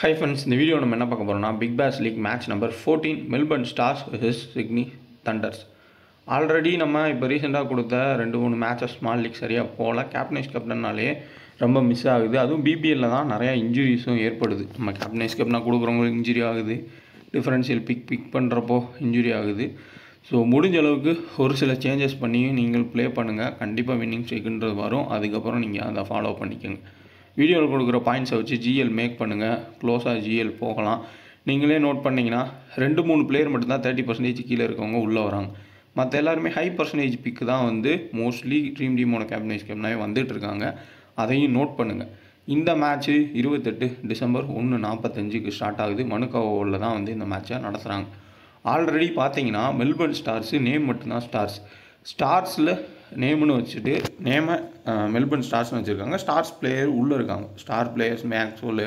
Hi friends, இந்த video நம்ம என்ன பார்க்க போகிறோம்னா big bash league match number 14 Melbourne Stars vs Sydney Thunders. Already நம்ம இப்போ ரீசெண்டாக கொடுத்த 2-3 மேட்சஸ் ஸ்மால் லீக் சரியாக போகல. கேப்டன்னாலே ரொம்ப மிஸ் ஆகுது. அதுவும் பிபிஎல்ல தான் நிறையா இன்ஜுரிஸும் ஏற்படுது. நம்ம கேப்டனாக கொடுக்குறவங்களுக்கு இன்ஜுரி ஆகுது, டிஃபரன்ஷியல் பிக் பண்ணுறப்போ இன்ஜுரி ஆகுது. ஸோ முடிஞ்ச அளவுக்கு ஒரு சில சேஞ்சஸ் பண்ணி நீங்கள் ப்ளே பண்ணுங்கள். கண்டிப்பாக வின்னிங் ஸ்ட்ரைக்குன்றது வரும். அதுக்கப்புறம் நீங்கள் அதை ஃபாலோ பண்ணிக்கோங்க. வீடியோவில் கொடுக்குற பாயிண்ட்ஸை வச்சு ஜிஎல் மேக் பண்ணுங்கள். க்ளோஸாக ஜிஎல் போகலாம். நீங்களே நோட் பண்ணிங்கன்னா 2-3 பிளேயர் மட்டும்தான் 30% கீழே இருக்கவங்க உள்ளே வராங்க. மற்ற எல்லாருமே ஹை பர்சன்டேஜ் பிக்கு தான் மோஸ்ட்லி ட்ரீம் டீமோட கேப்டனாகவே வந்துட்டுருக்காங்க. அதையும் நோட் பண்ணுங்கள். இந்த மேட்ச்சு 28 டிசம்பர் 1:45 ஸ்டார்ட் ஆகுது. மனுக்காவோவில் தான் இந்த மேட்சை நடத்துகிறாங்க. ஆல்ரெடி பார்த்தீங்கன்னா மெல்பர்ன் ஸ்டார்ஸு நேம் மட்டும்தான் ஸ்டார்ஸில் நேம்னு வச்சுட்டு மெல்பர்ன் ஸ்டார்ஸ்னு வச்சுருக்காங்க. ஸ்டார்ஸ் பிளேயர் உள்ளே இருக்காங்க. ஸ்டார் பிளேயர்ஸ் மேக்ஸ்வெல்,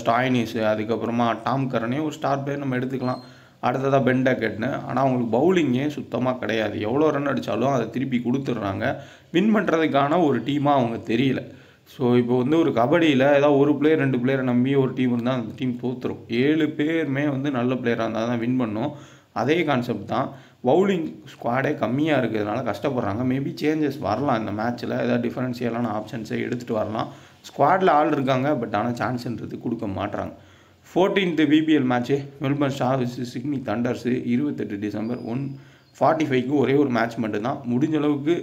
ஸ்டாய்னிஸு, அதுக்கப்புறமா டாம் கரனே ஒரு ஸ்டார் பிளேயர் நம்ம எடுத்துக்கலாம். அடுத்ததாக பென் டக்கெட்னு. ஆனால் அவங்களுக்கு பவுலிங்கே சுத்தமாக கிடையாது. எவ்வளோ ரன் அடித்தாலும் அதை திருப்பி கொடுத்துட்றாங்க. வின் பண்ணுறதுக்கான ஒரு டீமாக அவங்க தெரியல. ஸோ இப்போ ஒரு கபடியில் ஏதாவது ஒரு பிளேயர் 2 பிளேயரை நம்பி ஒரு டீம் இருந்தால் அந்த டீம் தோற்றுரும். 7 பேருமே நல்ல பிளேயராக இருந்தால் தான் வின் பண்ணும். அதே கான்செப்ட் தான். பவுலிங் ஸ்குவாடே கம்மியாக இருக்கிறதுனால கஷ்டப்படுறாங்க. மேபி சேஞ்சஸ் வரலாம் இந்த மேட்ச்சில். ஏதாவது டிஃபரன்ஷியலான ஆப்ஷன்ஸை எடுத்துகிட்டு வரலாம். ஸ்குவாடில் ஆள் இருக்காங்க, பட் ஆனால் சான்ஸ்ன்றது கொடுக்க மாட்டுறாங்க. 14th BPL match Melbourne Stars Sydney Thunders 28 December 1:45 ஒரே ஒரு மேட்ச் மட்டும்தான். முடிஞ்ச அளவுக்கு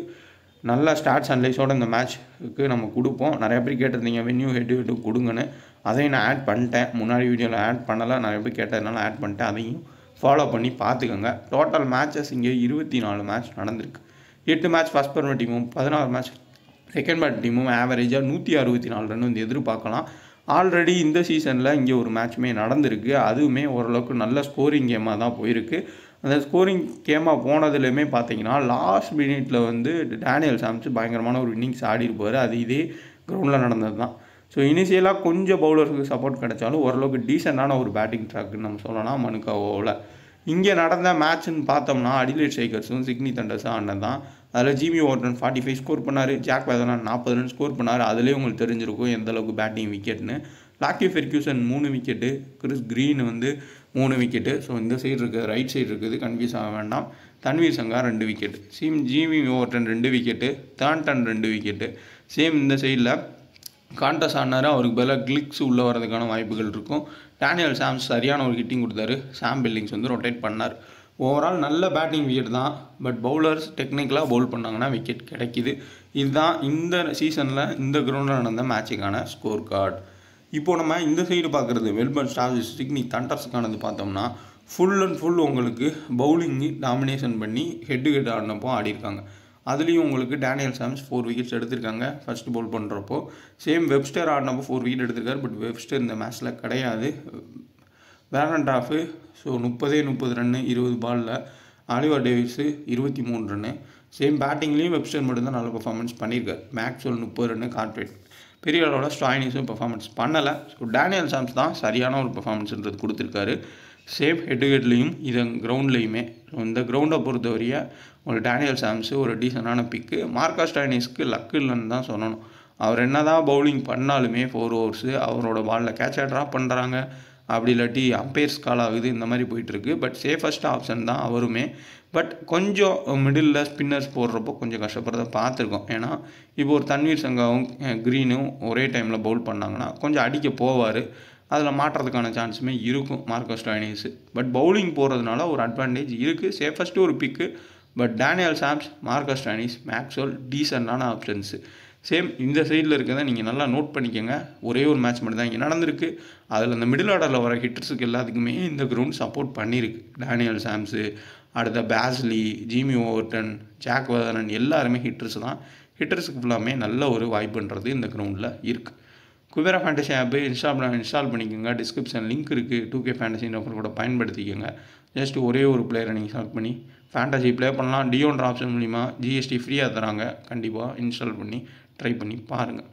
நல்ல ஸ்டாட்ஸ் அனலைஸோடு இந்த மேட்ச்சுக்கு நம்ம கொடுப்போம். நிறைய பேர் கேட்டிருந்தீங்க வென்யூ ஹெட் கொடுங்கன்னு. அதையும் நான் ஆட் பண்ணிட்டேன். முன்னாடி வீடியோவில் ஆட் பண்ணலை. நிறைய பேர் கேட்டதுனால ஆட் பண்ணிட்டேன். அதையும் ஃபாலோ பண்ணி பார்த்துக்கோங்க. டோட்டல் மேட்சஸ் இங்கே 24 மேட்ச் நடந்திருக்கு. 8 மேட்ச் ஃபஸ்ட் பர்ம டீமும் 16 மேட்ச் செகண்ட் பர்ம டீமும் ஆவரேஜாக 164 ரன் எதிர்பார்க்கலாம். ஆல்ரெடி இந்த சீசனில் இங்கே ஒரு மேட்ச்சுமே நடந்திருக்கு. அதுவுமே ஓரளவுக்கு நல்ல ஸ்கோரிங் கேமாக தான் போயிருக்கு. அந்த ஸ்கோரிங் கேமாக போனதுலேயுமே பார்த்தீங்கன்னா லாஸ்ட் மினிட்டில் டேனியல் சாம்ஸ் பயங்கரமான ஒரு இன்னிங்ஸ் ஆடிருப்பார். அது இதே கிரவுண்டில் நடந்தது தான். ஸோ இனிஷியலாக கொஞ்சம் பவுலருக்கு சப்போர்ட் கிடைச்சாலும் ஓரளவுக்கு டீசெண்டான ஒரு பேட்டிங் ட்ராக்குன்னு நம்ம சொல்லலாம் மனுக்காவோவில். இங்கே நடந்த மேட்ச்னு பார்த்தோம்னா அடிலைட் ஸ்ட்ரைக்கர்ஸும் சிட்னி தண்டர்ஸும் ஆனது தான். அதில் ஜிமி வார்டன் 45 ஸ்கோர் பண்ணார். ஜாக் வெதர்லாண்ட் 40 ரன் ஸ்கோர் பண்ணார். அதுலேயே உங்களுக்கு தெரிஞ்சிருக்கும் எந்தளவுக்கு பேட்டிங் விக்கெட்னு. Lockie Ferguson 3 wicket, Chris Green 3 wicket. So இந்த சைடு இருக்குது, ரைட் சைடு இருக்குது, கன்ஃபியூஸ் ஆக வேண்டாம். Tanveer Sangha 2 wicket, Jimmy Warden 2 wicket, Thornton 2 wicket. Same இந்த சைடில் கான்டஸ் ஆனார். அவருக்கு பதிலாக கிளிக்ஸ் உள்ளே வரதுக்கான வாய்ப்புகள் இருக்கும். டேனியல் சாம்ஸ் சரியான ஒரு ஹிட்டிங் கொடுத்தாரு. சாம் பில்லிங்ஸ் ரொட்டேட் பண்ணார். ஓவரால் நல்ல பேட்டிங் விக்கெட் தான். பட் பவுலர்ஸ் டெக்னிக்கலாக பவுல் பண்ணாங்கன்னா விக்கெட் கிடைக்கிது. இதுதான் இந்த சீசனில் இந்த கிரவுண்டில் நடந்த மேட்சுக்கான ஸ்கோர் கார்டு. இப்போது நம்ம இந்த சைடு பார்க்குறது மெல்பர்ன் ஸ்டார்ஸ் சிட்னி தண்டர்ஸுக்கானது பார்த்தோம்னா ஃபுல் அண்ட் ஃபுல் உங்களுக்கு பவுலிங்கு டாமினேஷன் பண்ணி ஹெட் ஆடினப்போ ஆடிருக்காங்க. அதுலேயும் உங்களுக்கு டேனியல் சாம்ஸ் 4 விக்கெட்ஸ் எடுத்திருக்காங்க ஃபஸ்ட்டு பவுல் பண்ணுறப்போ. சேம் வெப்ஸ்டர் ஆடினப்போ 4 விக்கெட் எடுத்திருக்காரு. பட் வெப்ஸ்டர் இந்த மேட்ச்சில் கிடையாது. வேலண்டாஃபு 30 ரன்னு 20 பாலில். Oliver Davies 23 run. சேம் பேட்டிங்லேயும் வெப்ஸ்டர் மட்டும்தான் நல்ல பர்ஃபார்மன்ஸ் பண்ணியிருக்காரு. மேக்ஸ்வெல் 30 ரன்னு, கார்ட்வேட் பெரிய அளவோட ஸ்டாய்னிஸும் பர்ஃபார்மன்ஸ் பண்ணலை. ஸோ டேனியல் சாம்ஸ் தான் சரியான ஒரு பர்ஃபார்மன்ஸ்ன்றது கொடுத்துருக்காரு. சேம் ஹெட்டுகெட்லேயும் இது கிரவுண்ட்லேயுமே. ஸோ இந்த கிரவுண்டை பொறுத்தவரைய உங்களுக்கு டேனியல் சாம்ஸு ஒரு டீசெண்டான பிக்கு. மார்க்கஸ் ஸ்டாய்னிஸ்க்கு லக்கு இல்லைன்னு தான் சொல்லணும். அவர் என்ன தான் பவுலிங் பண்ணாலுமே 4 ஓவர்ஸு அவரோட பாலில் கேட்சாக ட்ராப் பண்ணுறாங்க. அப்படி இல்லாட்டி அம்பையர்ஸ் கால் ஆகுது. இந்த மாதிரி போயிட்டுருக்கு. பட் சேஃபஸ்ட் ஆப்ஷன் தான் அவருமே. பட் கொஞ்சம் மிடில் ஸ்பின்னர்ஸ் போடுறப்போ கொஞ்சம் கஷ்டப்படுறத பார்த்துருக்கோம். ஏன்னா இப்போ ஒரு தன்வீர் சங்காவும் க்ரீனும் ஒரே டைமில் பவுல் பண்ணாங்கன்னா கொஞ்சம் அடிக்க போவார். அதில் மாட்டுறதுக்கான சான்ஸுமே இருக்கும் மார்க்கஸ் ஸ்டாய்னிஸு. பட் பவுலிங் போகிறதுனால ஒரு அட்வான்டேஜ் இருக்குது. சேஃபஸ்ட்டு ஒரு pick. But Daniel Sams, Marcus Stoinis, Maxwell டீசெண்டான ஆப்ஷன்ஸு. சேம் இந்த சைடில் இருக்கிறத நீங்கள் நல்லா நோட் பண்ணிக்கோங்க. ஒரே ஒரு மேட்ச் மட்டும் தான் இங்கே நடந்திருக்கு. அதில் அந்த மிடில் ஆர்டரில் வர ஹிட்டர்ஸுக்கு எல்லாத்துக்குமே இந்த கிரவுண்ட் சப்போர்ட் பண்ணியிருக்கு. டேனியல் சாம்ஸு, அடுத்த பேஸ்லி, ஜிமி ஓவர்டன், ஜாக் வெதர்லாண்ட் எல்லாருமே ஹிட்டர்ஸ் தான். ஹிட்டர்ஸுக்கு ஃபுல்லாமே நல்ல ஒரு வாய்ப்புன்றது இந்த கிரவுண்டில் இருக்குது. குபேரா ஃபேண்டசி ஆப்பு இன்ஸ்டால் பண்ணிக்கோங்க. டிஸ்கிரிப்ஷன் லிங்க் இருக்குது. 2K ஃபேண்டசின்ற ஆஃபர் கூட பயன்படுத்திக்கோங்க. ஜஸ்ட் ஒரே ஒரு பிளேயரை நீங்கள் செலக்ட் பண்ணி ஃபேண்டசி ப்ளே பண்ணலாம். டியோன்ற ஆப்ஷன் மூலிமா ஜிஎஸ்டி ஃப்ரீயாக தராங்க. கண்டிப்பாக இன்ஸ்டால் பண்ணி ட்ரை பண்ணி பாருங்கள்.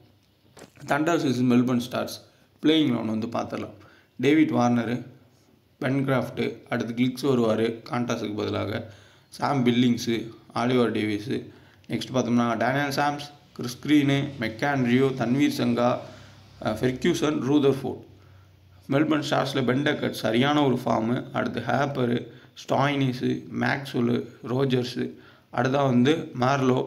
Thunders is Melbourne Stars playing லோன் பார்த்துடலாம். டேவிட் வார்னரு, பென்கிராஃப்ட்டு, அடுத்து கிளிக்ஸ் வருவார் கான்டாஸுக்கு பதிலாக. Sam Billings, Oliver Davies. Next பார்த்தோம்னா Daniel Sams, Chris Green, McAndrew, Tanveer Sangha, Ferguson, Rutherford. Melbourne ஸ்டார்ஸில் பெண்டக்கட் சரியான ஒரு ஃபார்மு. அடுத்து ஹேப்பரு, ஸ்டாய்னிஸு, மேக்ஸ்வெல்லு, ரோஜர்ஸு, அடுத்தா வந்து Marlow,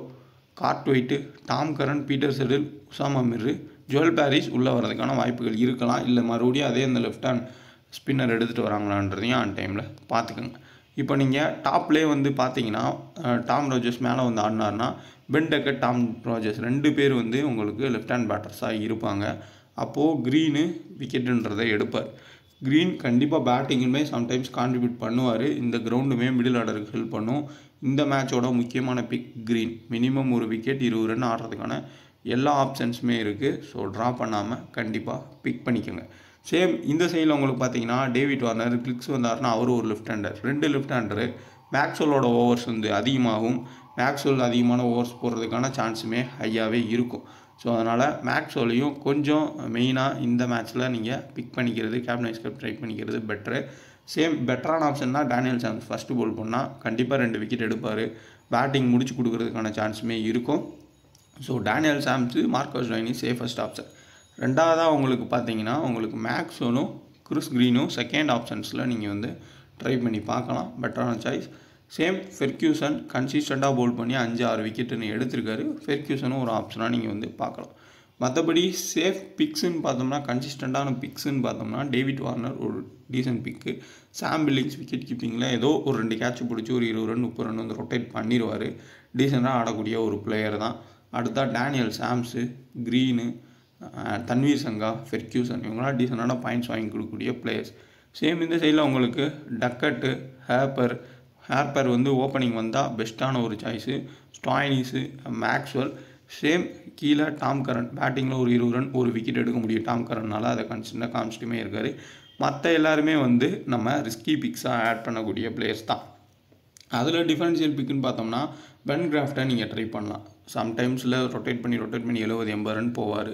Cartwright, Tom Curran, Peter Siddle, Usama Mir, Joel Paris உள்ளே வரதுக்கான வாய்ப்புகள் இருக்கலாம். இல்லை மறுபடியும் அதே இந்த லெஃப்ட் ஹேண்ட் ஸ்பின்னர் எடுத்துகிட்டு வராங்களான்றதையும் ஆன் டைமில் பார்த்துக்கோங்க. இப்போ நீங்கள் டாப்லேயே வந்து பார்த்தீங்கன்னா டாம் ரோஜர்ஸ் மேலே வந்து ஆடினார்னா பெண்டக்கட், டாம் ரோஜர்ஸ் 2 பேர் வந்து உங்களுக்கு லெஃப்ட் ஹேண்ட் பேட்டர்ஸாக இருப்பாங்க. அப்போது க்ரீனு விக்கெட்டுன்றதை எடுப்பார். க்ரீன் கண்டிப்பாக பேட்டிங்குமே சம்டைம்ஸ் கான்ட்ரிபியூட் பண்ணுவார். இந்த கிரவுண்டுமே மிடில் ஆர்டருக்கு ஹெல்ப் பண்ணும். இந்த மேட்சோட முக்கியமான பிக் க்ரீன். மினிமம் ஒரு விக்கெட் 20 ரன் ஆடுறதுக்கான எல்லா ஆப்ஷன்ஸுமே இருக்குது. ஸோ ட்ரா பண்ணாமல் கண்டிப்பாக பிக் பண்ணிக்கோங்க. சேம் இந்த சைடில் உங்களுக்கு பார்த்தீங்கன்னா டேவிட் வார்னர், கிளிக்ஸ் வந்தார்னா அவர் ஒரு லெஃப்ட் ஹேண்டர். 2 left hander. மேக்ஸ்வெல்லோட ஓவர்ஸ் வந்து அதிகமாகும். மேக்ஸ்வெல் அதிகமான ஓவர்ஸ் போடுறதுக்கான சான்ஸுமே ஹையாகவே இருக்கும். ஸோ அதனால் மேக்ஸ்வெல்லையும் கொஞ்சம் மெயினாக இந்த மேட்ச்சில் நீங்கள் பிக் பண்ணிக்கிறது, கேப்டன் கப் ட்ரை பண்ணிக்கிறது பெட்ரு. சேம் பெட்டரான ஆப்ஷன் தான் டேனியல் சாம்ஸ். ஃபஸ்ட்டு போல் பண்ணால் கண்டிப்பாக 2 விக்கெட் எடுப்பார். பேட்டிங் முடிச்சு கொடுக்கறதுக்கான சான்ஸுமே இருக்கும். So Daniel Sams, Marcus Stoinis safest option. ரெண்டாவதாக உங்களுக்கு பார்த்தீங்கன்னா உங்களுக்கு மேக்ஸ்வெலும் கிறிஸ் க்ரீனும் செகண்ட் ஆப்ஷன்ஸில் நீங்கள் வந்து ட்ரை பண்ணி பார்க்கலாம். பெட்டரான சாய்ஸ். சேம் ஃபெர்க்யூசன் கன்சிஸ்டண்ட்டாக போல் பண்ணி 5-6 விக்கெட்டுன்னு எடுத்திருக்காரு. ஃபெர்க்யூசனும் ஒரு ஆப்ஷனாக நீங்கள் வந்து பார்க்கலாம். மற்றபடி சேஃப் பிக்ஸுன்னு பார்த்தோம்னா, கன்சிஸ்டண்ட்டான பிக்ஸுன்னு பார்த்தோம்னா டேவிட் வார்னர் ஒரு டீசன்ட் பிக்கு. சாம் பில்லிங்ஸ் விக்கெட் கீப்பிங்கில் ஏதோ ஒரு 2 கேட்ச் பிடிச்சி ஒரு 20 ரன் 30 ரன் வந்து ரொட்டேட் பண்ணிடுவார். டீசெண்டாக ஆடக்கூடிய ஒரு பிளேயர் தான். அடுத்தா Daniel Sams, green, Tanveer Sangha, Ferguson இவங்களாம் டீசெண்டான பாயிண்ட்ஸ் வாங்கி கொடுக்கக்கூடிய பிளேயர்ஸ். சேம் இந்த சைடில் உங்களுக்கு டக்கட்டு, ஹேப்பர் வந்து ஓப்பனிங் வந்தால் பெஸ்ட்டான ஒரு சாய்ஸு. ஸ்டாய்னிஸு, மேக்ஸ்வெல். சேம் கீழே டாம் கரன் பேட்டிங்கில் ஒரு 20 ரன் ஒரு விக்கெட் எடுக்க முடியும் டாம் கரனால். அதை கன்சிஸ்டண்டாக காமிச்சிட்டுமே இருக்கார். மற்ற எல்லாருமே வந்து நம்ம ரிஸ்கி பிக்ஸாக ஆட் பண்ணக்கூடிய பிளேயர்ஸ் தான். அதில் டிஃபரன்ஷியல் பிக்குன்னு பார்த்தோம்னா பென் கிராஃப்டை நீங்கள் ட்ரை பண்ணலாம். சம்டைம்ஸில் ரொட்டேட் பண்ணி 70-80 ரன் போவார்.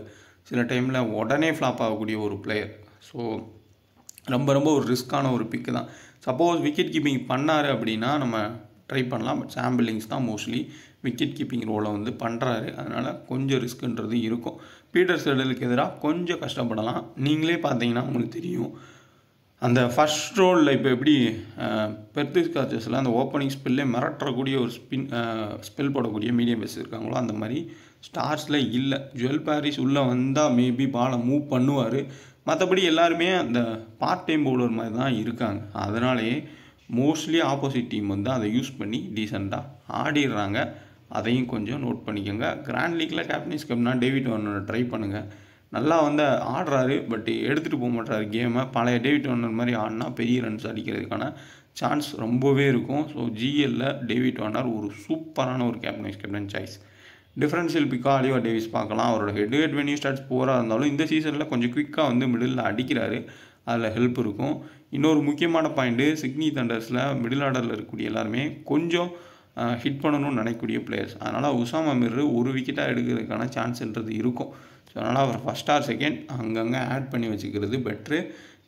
சில டைமில் உடனே ஃப்ளாப் ஆகக்கூடிய ஒரு பிளேயர். ஸோ ரொம்ப ஒரு ரிஸ்க்கான ஒரு பிக்கு தான். சப்போஸ் விக்கெட் கீப்பிங் பண்ணார் அப்படின்னா நம்ம ட்ரை பண்ணலாம். பட் சாம் பில்லிங்ஸ் தான் மோஸ்ட்லி விக்கெட் கீப்பிங் ரோலை வந்து பண்ணுறாரு. அதனால் கொஞ்சம் ரிஸ்க்குன்றது இருக்கும். பீட்டர் செடலுக்கு எதிராக கொஞ்சம் கஷ்டப்படலாம். நீங்களே பார்த்தீங்கன்னா உங்களுக்கு தெரியும் அந்த ஃபர்ஸ்ட் ரோலில் இப்போ எப்படி பெர்த் ஸ்காட்சஸில் அந்த ஓப்பனிங் ஸ்பெல்லே மிரட்டக்கூடிய ஒரு ஸ்பெல் போடக்கூடிய மீடியம் பேஸ் இருக்காங்களோ அந்த மாதிரி ஸ்டார்ஸில் இல்லை. ஜுவல் பாரிஸ் உள்ளே வந்தால் மேபி பாலை மூவ் பண்ணுவார். மற்றபடி எல்லாருமே அந்த பார்ட் டைம் பவுலர் மாதிரி தான் இருக்காங்க. அதனாலேயே மோஸ்ட்லி ஆப்போசிட் டீம் வந்து அதை யூஸ் பண்ணி டீசெண்டாக ஆடிடுறாங்க. அதையும் கொஞ்சம் நோட் பண்ணிக்கோங்க. கிராண்ட் லீக்கில் கேப்டன்ஸ் கப்னா டேவிட் வார்னரை ட்ரை பண்ணுங்கள். நல்லா வந்து ஆடுறாரு. பட் எடுத்துகிட்டு போக மாட்டார் கேமை. பழைய டேவிட் வார்னர் மாதிரி ஆடினா பெரிய ரன்ஸ் அடிக்கிறதுக்கான சான்ஸ் ரொம்பவே இருக்கும். ஸோ ஜிஎல்ல டேவிட் வார்னர் ஒரு சூப்பரான ஒரு கேப்டன் சாய்ஸ். டிஃபரன்ஷியல் பிக்காக ஆலிவர் டேவிஸ் பார்க்கலாம். அவரோட ஹெட் வென்யூ ஸ்டார்ட்ஸ் போராக இருந்தாலும் இந்த சீசனில் கொஞ்சம் குயிக்காக வந்து மிடில் அடிக்கிறாரு. அதில் ஹெல்ப் இருக்கும். இன்னொரு முக்கியமான பாயிண்ட்டு சிட்னி தண்டர்ஸில் மிடில் ஆர்டரில் இருக்கக்கூடிய எல்லாருமே கொஞ்சம் ஹிட் பண்ணணும்னு நினைக்கக்கூடிய பிளேயர்ஸ். அதனால் உசாமா மிர்ரு ஒரு விக்கெட்டாக எடுக்கிறதுக்கான சான்ஸ்ன்றது இருக்கும். ஸோ அதனால் அவர் ஃபஸ்ட் ஆர் செகண்ட் அங்கங்கே ஆட் பண்ணி வச்சுக்கிறது பெட்ரு.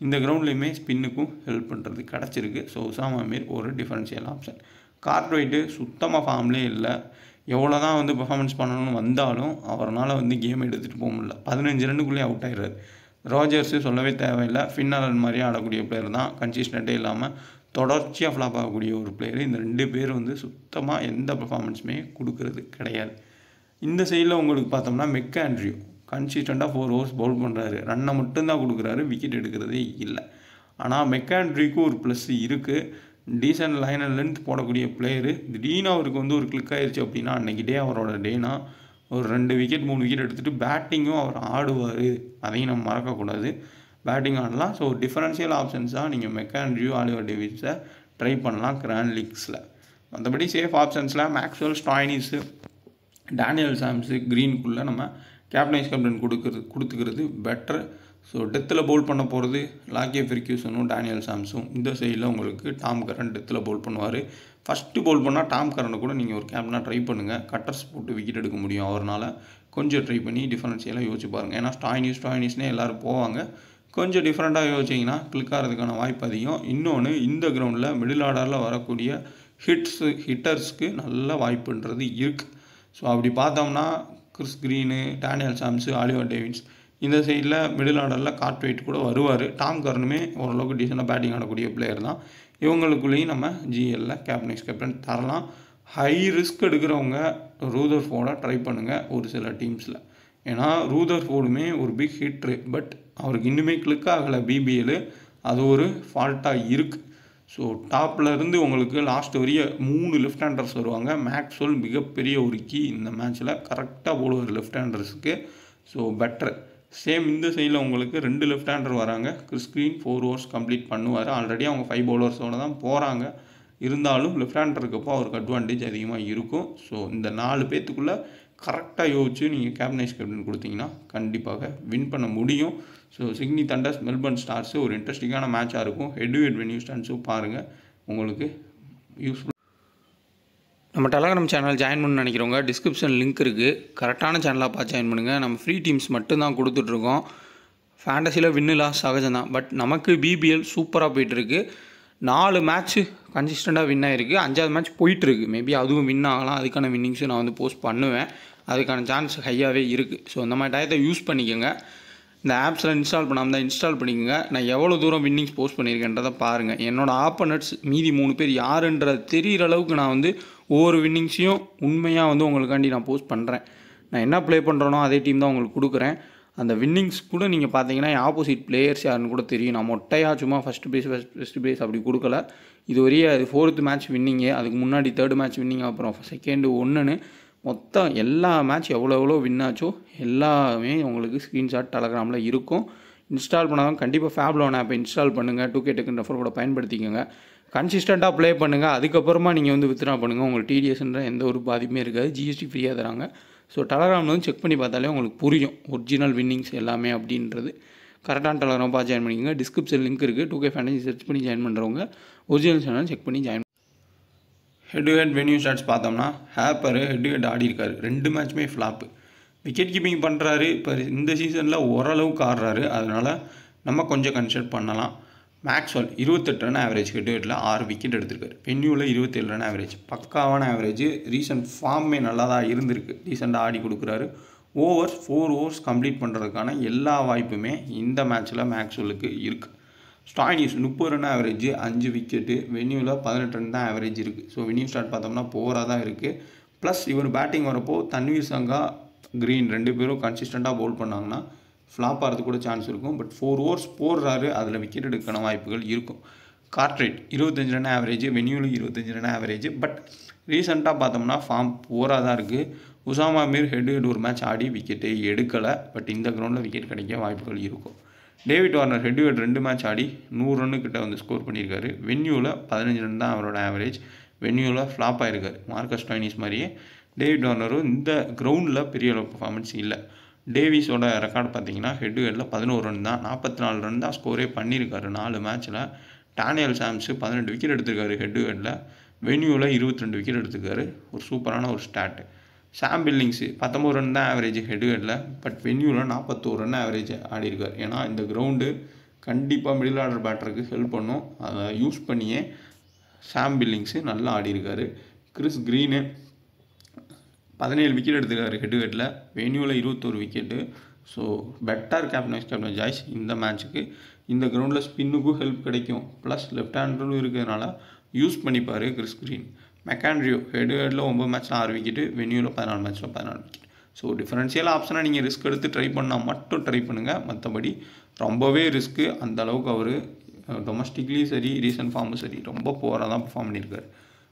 இந்த கிரவுண்ட்லேயுமே ஸ்பின்னுக்கும் ஹெல்ப் பண்ணுறது கிடச்சிருக்கு. ஸோ உசாமா மிர் ஒரு டிஃபரன்ஷியல் ஆப்ஷன். கார்ட்வைட்டு சுத்தமாக ஃபார்ம்லேயே இல்லை. எவ்வளோ தான் வந்து பெர்ஃபார்மன்ஸ் பண்ணணும்னு வந்தாலும் அவரால் வந்து கேம் எடுத்துகிட்டு போக முடியல. 15 ரன்னுக்குள்ளேயே அவுட் ஆகிடுறாரு. ரோஜர்ஸு சொல்லவே தேவையில்லை. ஃபின்னாலன் மாதிரியே ஆடக்கூடிய பிளேயர் தான். கன்சிஸ்டண்ட்டே இல்லாமல் தொடர்ச்சியாக ஃப்ளாப் ஆகக்கூடிய ஒரு பிளேயர். இந்த 2 பேர் வந்து சுத்தமாக எந்த பெர்ஃபார்மன்ஸுமே கொடுக்கறது கிடையாது. இந்த சைடில் உங்களுக்கு பார்த்தோம்னா மெக்காண்ட்ரியூ கன்சிஸ்டண்ட்டாக 4 ஓவர்ஸ் பவுல் பண்ணுறாரு. ரன்னை மட்டும்தான் கொடுக்குறாரு. விக்கெட் எடுக்கிறதே இல்லை. ஆனால் மெக்காண்ட்ரிக்கு ஒரு ப்ளஸ் இருக்குது. டீசன்ட் லைன் அண்ட் லென்த் போடக்கூடிய பிளேயரு. திடீர்னு அவருக்கு வந்து ஒரு கிளிக் ஆயிடுச்சு அப்படின்னா அன்றைக்கி டே அவரோட டேனா ஒரு 2 விக்கெட் 3 விக்கெட் எடுத்துகிட்டு பேட்டிங்கும் அவர் ஆடுவார். அதையும் நம்ம மறக்கக்கூடாது. பேட்டிங் ஆடலாம். ஸோ டிஃபரன்ஷியல் ஆப்ஷன்ஸாக நீங்கள் மெக்காண்ட்ரியூ, ஆலிவர் டேவிஸை ட்ரை பண்ணலாம் கிராண்ட் லீக்ஸில். மற்றபடி சேஃப் ஆப்ஷன்ஸில் மேக்ஸ்வெல், ஸ்டாய்னிஸு, டேனியல் சாம்ஸு, க்ரீனுக்குள்ளே நம்ம கேப்டன் கொடுத்துக்கிறது பெட்டர். ஸோ டெத்தில் பவுல் பண்ண போகிறது லாக்கே ஃபெர்க்யூசனும் டேனியல் சாம்ஸும். இந்த சைடில் உங்களுக்கு டாம் கரன் டெத்தில் பவுல் பண்ணுவார். ஃபஸ்ட்டு பவுல் பண்ணால் டாம் கரனை கூட நீங்கள் ஒரு கேப்டனாக ட்ரை பண்ணுங்கள். கட்டர்ஸ் போட்டு விக்கெட் எடுக்க முடியும் அவரால். கொஞ்சம் ட்ரை பண்ணி டிஃபரன்ஷியலாக யோசிச்சு பாருங்கள். ஏன்னா ஸ்டாய்னிஸ்னே எல்லோரும் போவாங்க. கொஞ்சம் டிஃப்ரெண்ட்டாக யோசிச்சிங்கன்னா கிளிக் ஆகிறதுக்கான வாய்ப்பு அதிகம். இன்னொன்று இந்த கிரவுண்டில் மிடில் ஆர்டரில் வரக்கூடிய ஹிட்டர்ஸ்க்கு நல்ல வாய்ப்புன்றது இருக்குது. ஸோ அப்படி பார்த்தோம்னா Chris green, Daniel Sams, Oliver Davis இந்த சைடில் மிடில் ஆர்டரில் கார்ட்வைட் கூட வருவார். டாம் கர்னுமே ஓரளவுக்கு டீசெண்டாக பேட்டிங் ஆடக்கூடிய பிளேயர் தான். இவங்களுக்குள்ளேயும் நம்ம ஜிஎல்ல கேப்டன் கேப்டன் தரலாம். ஹை ரிஸ்க் எடுக்கிறவங்க ரூதர்ஃபோர்டை ட்ரை பண்ணுங்கள் ஒரு சில டீம்ஸில். ஏன்னா ரூதர்ஃபோர்டுமே ஒரு பிக் ஹிட்ரு, பட் அவருக்கு இன்னுமே கிளிக் ஆகலை பிபிஎல். அது ஒரு ஃபால்ட்டாக இருக்குது. ஸோ டாப்பில் இருந்து உங்களுக்கு லாஸ்ட் வரைய 3 லெஃப்ட் ஹேண்டர்ஸ் வருவாங்க. மேக்ஸ்வெல் மிகப்பெரிய ஒரு கீ இந்த மேட்ச்சில், கரெக்டாக போடுவார் லெஃப்ட் ஹேண்டர்ஸுக்கு. So better. சேம் இந்த சைடில் உங்களுக்கு 2 லெஃப்ட் ஹேண்டர் வராங்க. கிறிஸ் கிரீன் 4 ஓவர்ஸ் கம்ப்ளீட் பண்ணுவார். ஆல்ரெடி அவங்க 5 பவுலர்ஸோடு தான் போகிறாங்க. இருந்தாலும் லெஃப்ட் ஹேண்டர் இருக்கப்போ அவருக்கு அட்வான்டேஜ் அதிகமாக இருக்கும். ஸோ இந்த 4 பேர்த்துக்குள்ளே கரெக்டாக யோசிச்சு நீங்கள் கேப்டன் கொடுத்தீங்கன்னா கண்டிப்பாக வின் பண்ண முடியும். So Sydney thunders Melbourne Stars ஒரு இன்ட்ரெஸ்டிங்கான மேட்சாக இருக்கும். ஹெட் டு ஹெட் வென்யூ ஸ்டாண்ட்ஸும் பாருங்கள், உங்களுக்கு யூஸ்ஃபுல். நம்ம டெலகிராம் சேனல் ஜாயின் பண்ண நினைக்கிறவங்க டிஸ்கிரிப்ஷன் லிங்க் இருக்குது. கரெக்டான சேனலாக பார்த்து ஜாயின் பண்ணுங்கள். நம்ம ஃப்ரீ டீம்ஸ் மட்டும்தான் கொடுத்துட்ருக்கோம். ஃபேண்டசியில் வின்னு லாஸ் சகஜம் தான், பட் நமக்கு பிபிஎல் சூப்பராக போயிட்டுருக்கு. 4 மேட்ச்சு கன்சிஸ்டண்ட்டாக வின் ஆகிருக்கு. 5வது மேட்ச் போயிட்டுருக்கு. மேபி அதுவும் வின் ஆகலாம். அதுக்கான வின்னிங்ஸும் நான் போஸ்ட் பண்ணுவேன். அதுக்கான சான்ஸ் ஹையாகவே இருக்குது. ஸோ இந்த மாதிரி டயத்தை யூஸ் பண்ணிக்கோங்க. இந்த ஆப்ஸில் இன்ஸ்டால் பண்ணாமல் தான் இன்ஸ்டால் பண்ணிக்கோங்க. நான் எவ்வளோ தூரம் வின்னிங்ஸ் போஸ்ட் பண்ணியிருக்கேன்றதை பாருங்கள். என்னோடய ஆப்போனட்ஸ் மீதி 3 பேர் யாருன்றது தெரிகிற அளவுக்கு நான் ஒவ்வொரு வின்னிங்ஸையும் உண்மையாக உங்களுக்காண்டி நான் போஸ்ட் பண்ணுறேன். நான் என்ன ப்ளே பண்ணுறேனோ அதே டீம் தான் உங்களுக்கு கொடுக்குறேன். அந்த வின்னிங்ஸ் கூட நீங்கள் பார்த்தீங்கன்னா என் ஆப்போசிட் பிளேயர்ஸ் யாருன்னு கூட தெரியும். நான் மொட்டையாக சும்மா ஃபஸ்ட் ப்ரைஸ் அப்படி கொடுக்கல. இது வரையே அது 4th மேட்ச் வின்னிங்கு, அதுக்கு முன்னாடி 3rd மேட்ச் வின்னிங், அப்புறம் 2nd 1ன்னு மொத்தம் எல்லா மேட்ச் எவ்வளோ வின் ஆச்சோ எல்லாமே உங்களுக்கு ஸ்க்ரீன்ஷாட் டெலகிராமில் இருக்கும். இன்ஸ்டால் பண்ணாதான் கண்டிப்பாக ஃபேப்லோன் ஆப்பை இன்ஸ்டால் பண்ணுங்கள். 2K டெக்கன் ரெஃபர் கூட பயன்படுத்திக்கோங்க. கன்சிஸ்டண்ட்டாக ப்ளே பண்ணுங்கள். அதுக்கப்புறமா நீங்கள் வித்ட்ரா பண்ணுங்கள். உங்களுக்கு டிடிஎஸ்ன்ற எந்த ஒரு பாதிப்புமே இருக்காது. ஜிஎஸ்டி ஃப்ரீயாக தராங்க. ஸோ டெலகிராமில் செக் பண்ணி பார்த்தாலே உங்களுக்கு புரியும் ஒரிஜினல் வின்னிங்ஸ் எல்லாமே அப்படின்றது. கரெக்டான டெலகிராம் பார்த்து ஜாயின் பண்ணிக்கோங்க. டிஸ்கிரிப்ஷன் லிங்க் இருக்குது. 2K ஃபேண்டசி சர்ச் பண்ணி ஜாயின் பண்ணுறவங்க ஒரிஜினல் சேனல் செக் பண்ணி join. Head to head venue stats பார்த்தோம்னா ஹேப்பர் ஹெட் டு ஹெட் ஆடி இருக்காரு. 2 மேட்ச்சுமே ஃப்ளாப்பு. விக்கெட் கீப்பிங் பண்ணுறாரு. இப்போ இந்த சீசனில் ஓரளவுக்கு ஆடுறாரு. அதனால் நம்ம கொஞ்சம் கன்சிடர் பண்ணலாம். Maxwell 28 run average head to ஹெட்டில் 6 விக்கெட் எடுத்திருக்காரு. வென்யூவில் 27 ரன் ஆவரேஜ், பக்காவான ஆவரேஜ். ரீசன்ட் ஃபார்மே நல்லா தான் இருந்திருக்கு. ரீசெண்டாக ஆடி கொடுக்குறாரு. 4 ஓவர்ஸ் கம்ப்ளீட் பண்ணுறதுக்கான எல்லா வாய்ப்புமே இந்த மேட்ச்சில் மேக்ஸ்வெலுக்கு இருக்குது. Stoinis 30 run average, 5 wicket. வென்யூவில் 18 ரன் தான் ஆவரேஜ் இருக்குது. ஸோ வென்யூ ஸ்டார்ட் பார்த்தோம்னா போராக தான் இருக்குது. ப்ளஸ் இவர் பேட்டிங் வரப்போ தன்வீர் சங்கா, கிரீன் 2 பேரும் கன்சிஸ்டண்ட்டாக பவுல் பண்ணாங்கன்னா ஃப்ளாப் ஆகிறது கூட சான்ஸ் இருக்கும். பட் 4 ஓவர்ஸ் போடுறாரு, அதில் விக்கெட் எடுக்கான வாய்ப்புகள் இருக்கும். கார்ட்ரைட் 25 ரன் ஆவரேஜ், வென்யூவில் 25 ரன் ஆவரேஜ். பட் ரீசெண்டாக பார்த்தோம்னா ஃபார்ம் போராக தான் இருக்குது. Usama Mir head to head ஒரு மேட்ச் ஆடி விக்கெட்டே எடுக்கலை. பட் இந்த கிரவுண்டில் விக்கெட் கிடைக்க வாய்ப்புகள் இருக்கும். David Warner head to head 2 match Aadi 100 ரன்னுக்கிட்ட score பண்ணியிருக்காரு. வென்யூவில் 15 ரன் தான் அவரோட ஆவரேஜ். வென்யூவில் ஃப்ளாப் ஆகிருக்காரு. மார்க்கஸ் ஸ்டாயினிஸ் மாதிரியே டேவிட் வார்னரும் இந்த கிரவுண்டில் பெரிய அளவு பர்ஃபார்மன்ஸ் இல்லை. டேவிஸோட ரெக்கார்டு பார்த்தீங்கன்னா ஹெட் டு ஹெட்டில் 11 ரன் தான், 44 ரன் தான் ஸ்கோரே பண்ணியிருக்காரு 4 மேட்ச்சில். டானியல் சாம்ஸு 18 விக்கெட் எடுத்திருக்காரு ஹெட் டு ஹெட்டில். வென்யூவில் 22 விக்கெட் எடுத்திருக்காரு. ஒரு சூப்பரான ஒரு ஸ்டாட்டு. சாம் பில்லிங்ஸு 19 ரன் தான் ஆவரேஜ் ஹெட் டு ஹெட்டில். பட் வென்யூவில் 41 ரன் ஆவரேஜ் ஆடிருக்கார். ஏன்னா இந்த கிரவுண்டு கண்டிப்பாக மிடில் ஆர்டர் பேட்டருக்கு ஹெல்ப் பண்ணும். அதை யூஸ் பண்ணியே சாம் பில்லிங்ஸு நல்லா ஆடிருக்காரு. கிறிஸ் கிரீனு 17 விக்கெட் எடுத்துக்காரு ஹெட் டு ஹெட்டில். வென்யூவில் 21 wicket. So better captain choice இந்த மேட்ச்சுக்கு. இந்த கிரவுண்டில் ஸ்பின்னுக்கும் ஹெல்ப் கிடைக்கும். ப்ளஸ் லெஃப்ட் ஹேண்டரும் இருக்கிறதுனால யூஸ் பண்ணிப்பார் Chris Green. McAndrew head to ஹெட்டில் 9 மேட்ச்சில் 6 விக்கெட்டு, வென்யூவில் 14 மேட்ச்சில் 14 விக்கெட். ஸோ டிஃபரன்ஷியல் ஆப்ஷனாக நீங்கள் ரிஸ்க் எடுத்து ட்ரை பண்ணால் மட்டும் ட்ரை பண்ணுங்கள். மற்றபடி ரொம்பவே ரிஸ்க்கு. அந்தளவுக்கு அவர் டொமஸ்டிக்லேயும் சரி ரீசன்ட் ஃபார்மும் சரி ரொம்ப போராக தான் பர்ஃபார்ம் பண்ணியிருக்காரு.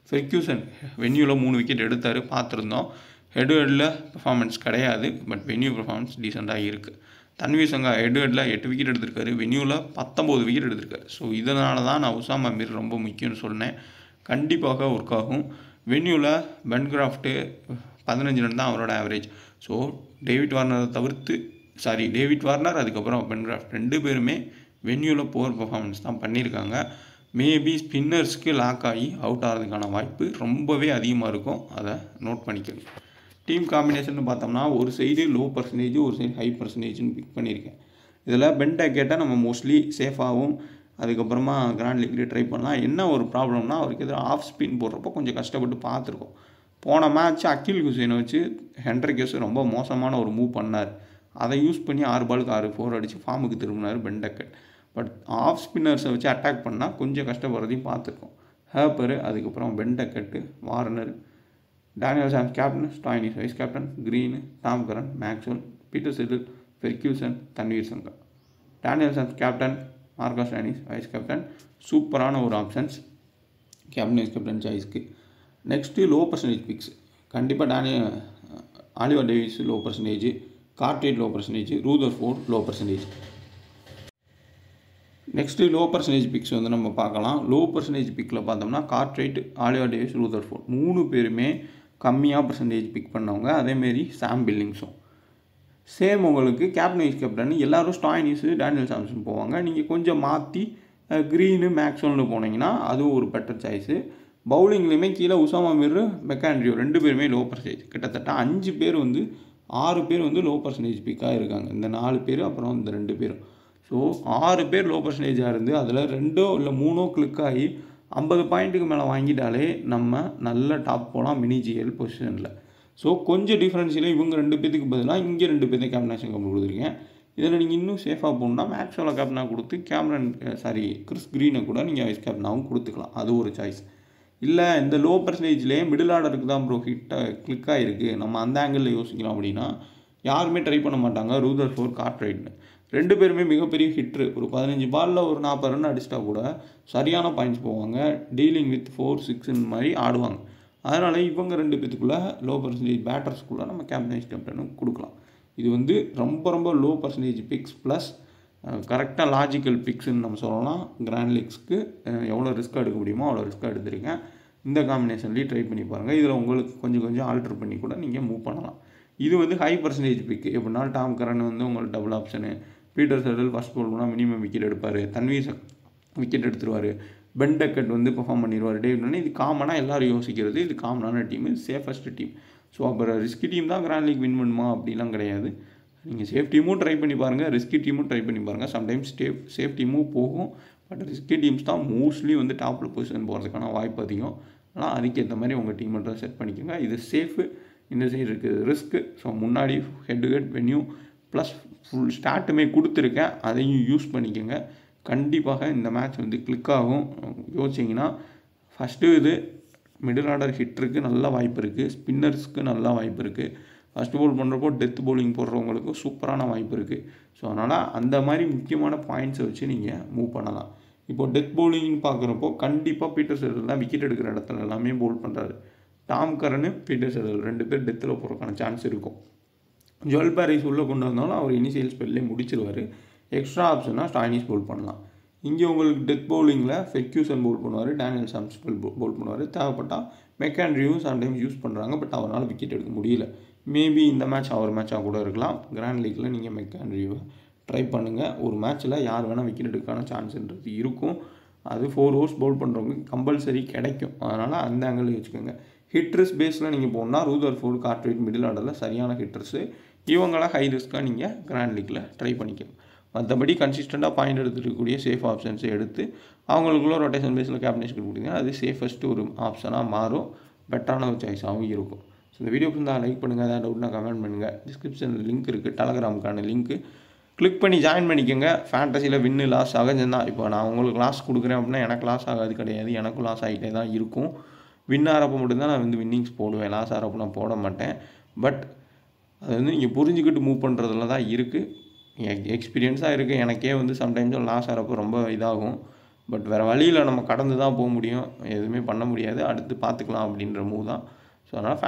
ஃபெர்க்யூசன் வென்யூவில் 3 விக்கெட் எடுத்தார், பார்த்துருந்தோம். ஹெட் டு ஹெட்டில் பர்ஃபார்மன்ஸ் கிடையாது. பட் வென்யூ பர்ஃபார்மன்ஸ் டீசெண்டாக இருக்குது. தன்வீர் சங்கா ஹெட் டு ஹெட்டில் 8 விக்கெட் எடுத்திருக்காரு. வென்யூவில் 19 விக்கெட் எடுத்திருக்காரு. ஸோ இதனால தான் நான் உசாமா மீர் ரொம்ப முக்கியம்னு சொன்னேன். கண்டிப்பாக ஒர்க் ஆகும். வென்யூவில் பென்கிராஃப்ட்டு 15 ரன் தான் அவரோட ஆவரேஜ். ஸோ டேவிட் வார்னர் அதுக்கப்புறம் பென்கிராஃப்ட் 2 பேருமே வென்யூவில் போர் பர்ஃபார்மன்ஸ் தான் பண்ணியிருக்காங்க. மேபி ஸ்பின்னர்ஸ்க்கு லாக் ஆகி அவுட் ஆகிறதுக்கான வாய்ப்பு ரொம்பவே அதிகமாக இருக்கும். அதை நோட் பண்ணிக்கோங்க. டீம் காம்பினேஷன் பார்த்தோம்னா ஒரு சைடு லோ பர்சன்டேஜ், ஒரு சைடு ஹை பர்சன்டேஜ்னு பிக் பண்ணியிருக்கேன். இதில் பென்டை கேட்டால் நம்ம மோஸ்ட்லி சேஃபாகவும் அதுக்கப்புறமா கிராண்ட் லீக்லேயே ட்ரை பண்ணலாம். என்ன ஒரு ப்ராப்ளம்னா அவருக்கு எதிராக ஆஃப் ஸ்பின் போடுறப்போ கொஞ்சம் கஷ்டப்பட்டு பார்த்துருக்கோம். போன மேட்ச் அகில் ஹுசேனை வச்சு ஹென்ட்ரிக்ஸ் ரொம்ப மோசமான ஒரு மூவ் பண்ணார். அதை யூஸ் பண்ணி 6 பாலுக்கு 6 4 அடித்து ஃபார்முக்கு திரும்பினார் பென்டக்கட். பட் ஆஃப் ஸ்பின்னர்ஸை வச்சு அட்டாக் பண்ணால் கொஞ்சம் கஷ்டப்படுறதையும் பார்த்துருக்கோம். ஹேப்பர், அதுக்கப்புறம் Ben Duckett, Warner, Daniel Sams captain, Stoinis vice captain, Green, Tom Curran, Maxwell, Peter Siddle, Ferguson, Tanveer Sangha. Daniel Sams captain, Marcus Stoinis vice captain. சூப்பரான ஒரு ஆப்ஷன்ஸ் கேப்டன் வைஸ் கேப்டன் சாய்ஸ்க்கு. Next low percentage picks. கண்டிப்பாக Oliver Davies low percentage, Cartwright low percentage, Rutherford low percentage. Next low percentage picks வந்து நம்ம பார்க்கலாம். Low percentage பிக்கில் பார்த்தோம்னா Cartwright, Oliver Davis, Rutherford 3 பேருமே கம்மியாக பர்சன்டேஜ் பிக் பண்ணவங்க. அதேமாரி சாம் பில்லிங்ஸும் சேம். உங்களுக்கு கேப்டன் வைஸ் கேப்டன் எல்லோரும் ஸ்டாய்னிஸு, டேனியல் சாம்சன் போவாங்க. நீங்கள் கொஞ்சம் மாற்றி க்ரீனு, மேக்ஸ்வெல்னு போனீங்கன்னா அதுவும் ஒரு பெட்டர் சாய்ஸு. பவுலிங்லேயுமே கீழே உசாமா மிர், மெக்காண்ட்ரியோ 2 பேருமே லோ பர்சன்டேஜ். கிட்டத்தட்ட 5 பேர் வந்து 6 பேர் வந்து லோ பர்சன்டேஜ் பிக்காக இருக்காங்க. இந்த 4 பேர் அப்புறம் இந்த 2 பேரும். ஸோ 6 பேர் லோ பர்சன்டேஜாக இருந்து அதில் 2 இல்லை 3 கிளிக் ஆகி 50 பாயிண்ட்டுக்கு மேலே வாங்கிட்டாலே நம்ம நல்ல டாப் போகலாம் மினி ஜிஎல் பொசிஷனில். ஸோ கொஞ்சம் டிஃப்ரென்ஸில் இவங்க 2 பேத்துக்கு பதிலாக இங்கே 2 பேர்த்து கேப்டனாக கொடுத்துருக்கேன். இதில் நீங்கள் இன்னும் சேஃபாக போகணுன்னா மேக்ஸ்வெல்லை கேப்டனாக கொடுத்து கிறிஸ் க்ரீனை கூட நீங்கள் வைஸ் கேப்டனாகவும் கொடுத்துக்கலாம். அது ஒரு சாய்ஸ். இல்லை இந்த லோ பர்சன்டேஜ்லேயே மிடில் ஆர்டருக்கு தான் ப்ரோ கிளிக் ஆகிருக்கு, நம்ம அந்த ஆங்கிளில் யோசிக்கலாம் அப்படின்னா யாருமே ட்ரை பண்ண மாட்டாங்க. ரூதர்ஃபோர்ட், கார்ட்ரைட்னு 2 பேருமே மிகப்பெரிய ஹிட்ரு. ஒரு 15 பாலில் ஒரு 40 ரன் அடிச்சிட்டா கூட சரியான பாயிண்ட்ஸ் போவாங்க. டீலிங் வித் 4 6 மாதிரி ஆடுவாங்க. அதனால் இவங்க 2 பேத்துக்குள்ளே லோ பர்சன்டேஜ் பேட்டர்ஸ்குள்ளே நம்ம கேப்டன் வைஸ் கேப்டனும் கொடுக்கலாம். இது வந்து ரொம்ப ரொம்ப லோ பர்சன்டேஜ் பிக்ஸ் ப்ளஸ் கரெக்டாக லாஜிக்கல் பிக்ஸ்ன்னு நம்ம சொல்லலாம். கிராண்ட் லீக்ஸ்க்கு எவ்வளோ ரிஸ்க் எடுக்க முடியுமோ அவ்வளோ ரிஸ்க் எடுத்திருக்கேன். இந்த காம்பினேஷன்லேயும் ட்ரை பண்ணி பாருங்கள். இதில் உங்களுக்கு கொஞ்சம் ஆல்டர் பண்ணி கூட நீங்கள் மூவ் பண்ணலாம். இது வந்து ஹை பர்சன்டேஜ் பிக்கு. எப்படின்னா டாம் கரன் வந்து உங்களுக்கு double option, Peter Siddle first ball போனால் மினிமம் விக்கெட் எடுப்பார், தன்வீர் விக்கெட் எடுத்துருவார், பென்டக்கட் வந்து பெர்ஃபார்ம் பண்ணிடுவார். டேவிட்னா இது காமனாக எல்லோரும் யோசிக்கிறது. இது காமனான டீம், இது சேஃபஸ்ட் டீம். ஸோ அப்புறம் ரிஸ்கி டீம் தான் கிராண்ட் லீக் வின் பண்ணுமா அப்படிலாம் கிடையாது. நீங்கள் சேஃப் டீமும் ட்ரை பண்ணி பாருங்கள், ரிஸ்கி டீமும் ட்ரை பண்ணி பாருங்கள். சம்டைம்ஸ் சேஃப் டீமும் போகும். பட் ரிஸ்கி டீம்ஸ் தான் மோஸ்ட்லி வந்து டாப்பில் பொசிஷன் போகிறதுக்கான வாய்ப்பு அதிகம். ஆனால் அதுக்கேற்ற மாதிரி உங்கள் டீம் மட்டும் செட் பண்ணிக்கோங்க. இது சேஃபு, இந்த சைடு இருக்குது ரிஸ்க்கு. ஸோ முன்னாடி head to head venue plus full ஸ்டார்ட்டுமே கொடுத்துருக்கேன், அதையும் யூஸ் பண்ணிக்கோங்க. கண்டிப்பாக இந்த மேட்ச் வந்து கிளிக் ஆகும். யோசிச்சிங்கன்னா ஃபஸ்ட்டு இது மிடில் ஆர்டர் ஹிட்டருக்கு நல்ல வாய்ப்பு இருக்குது, ஸ்பின்னர்ஸ்க்கு நல்ல வாய்ப்பு இருக்குது, ஃபஸ்ட் பால் பண்ணுறப்போ டெத் பவுலிங் போடுறவங்களுக்கு சூப்பரான வாய்ப்பு இருக்குது. ஸோ அதனால் அந்த மாதிரி முக்கியமான பாயிண்ட்ஸை வச்சு நீங்கள் மூவ் பண்ணலாம். இப்போது டெத் பவுலிங்னு பார்க்குறப்போ கண்டிப்பாக பீட்டர் செட்டில் தான் விக்கெட் எடுக்கிற இடத்துல எல்லாமே பவுல் பண்ணுறாரு. டாம் கரனு, பீட்டர் செட்டில் 2 பேர் டெத்தில் போகிறதுக்கான சான்ஸ் இருக்கும். ஜுவல் பேரிஸ் உள்ளே கொண்டு வந்தாலும் அவர் இனிஷியல் ஸ்பெல்லே முடிச்சிருவார். எக்ஸ்ட்ரா ஆப்ஷனாக ஸ்டாய்னிஸ் பவுல் பண்ணலாம். இங்கே உங்களுக்கு டெத் பவுலிங்கில் ஃபெர்க்யூசன் பவுல் பண்ணுவார், டேனியல் சாம்ஸ் பவுல் பண்ணுவார். தேவைப்பட்டால் மெக்காண்ட்ரியும் சம்டைம்ஸ் யூஸ் பண்ணுறாங்க. பட் அவரால் விக்கெட் எடுக்க முடியல. மேபி இந்த மேட்ச் அவர் மேட்சாக கூட இருக்கலாம். கிராண்ட் லீக்கில் நீங்கள் மெக்காண்ட்ரியை ட்ரை பண்ணுங்கள். ஒரு மேட்ச்சில் யார் வேணால் விக்கெட் எடுக்கான சான்ஸ்ன்றது இருக்கும். அது 4 ஓவர்ஸ் பவுல் பண்ணுறவங்க கம்பல்சரி கிடைக்கும். அதனால் அந்த ஆங்கிள் வச்சுக்கோங்க. ஹிட்ரஸ் பேஸில் நீங்கள் போனால் ரூதர்ஃபோர்ட், கார்ட்ரைட் மிடில் ஆர்டரில் சரியான ஹிட்டர்ஸு. இவங்களாம் ஹை ரிஸ்க்காக நீங்கள் கிராண்ட் லீக்கில் ட்ரை பண்ணிக்கோங்க. மற்றபடி கன்சிஸ்டண்ட்டாக பாயிண்ட் எடுத்துருக்கக்கூடிய சேஃப் ஆப்ஷன்ஸை எடுத்து அவங்களுக்குள்ள ரொட்டேஷன் பேஸில் கேப்டன்ஷிப் கொடுத்தீங்க, அது சேஃபஸ்ட்டு ஒரு ஆப்ஷனாக மாறும், பெட்டரான ஒரு சாய்ஸாகவும் இருக்கும். ஸோ இந்த வீடியோ இருந்தால் லைக் பண்ணுங்கள், ஏதாவது டவுட்னா கமெண்ட் பண்ணுங்கள். டிஸ்கிரிப்ஷனில் லிங்க் இருக்குது, டெலகிராமுக்கான லிங்க்கு கிளிக் பண்ணி ஜாயின் பண்ணிக்கோங்க. ஃபேண்டஸியில் வின்னு லாஸ் சகஜம் தான். இப்போ நான் உங்களுக்கு லாஸ் கொடுக்குறேன் அப்படின்னா எனக்கு லாஸ் ஆகாது கிடையாது, எனக்கும் லாஸ் ஆகிட்டே தான் இருக்கும். வின் ஆகிறப்போ மட்டும்தான் நான் வந்து வின்னிங்ஸ் போடுவேன், லாஸ் ஆகிறப்போ நான் போட மாட்டேன். பட் அது வந்து நீங்கள் புரிஞ்சுக்கிட்டு மூவ் பண்ணுறதுல தான் இருக்குது. எக்ஸ்பீரியன்ஸாக இருக்குது. எனக்கே வந்து சம்டைம்ஸ் லாஸ் ஆகிறப்போ ரொம்ப இதாகும். பட் வேறு வழியில் நம்ம கடந்து தான் போக முடியும், எதுவுமே பண்ண முடியாது, அடுத்து பார்த்துக்கலாம் அப்படின்ற மூவ் தான். ஸோ அதனால்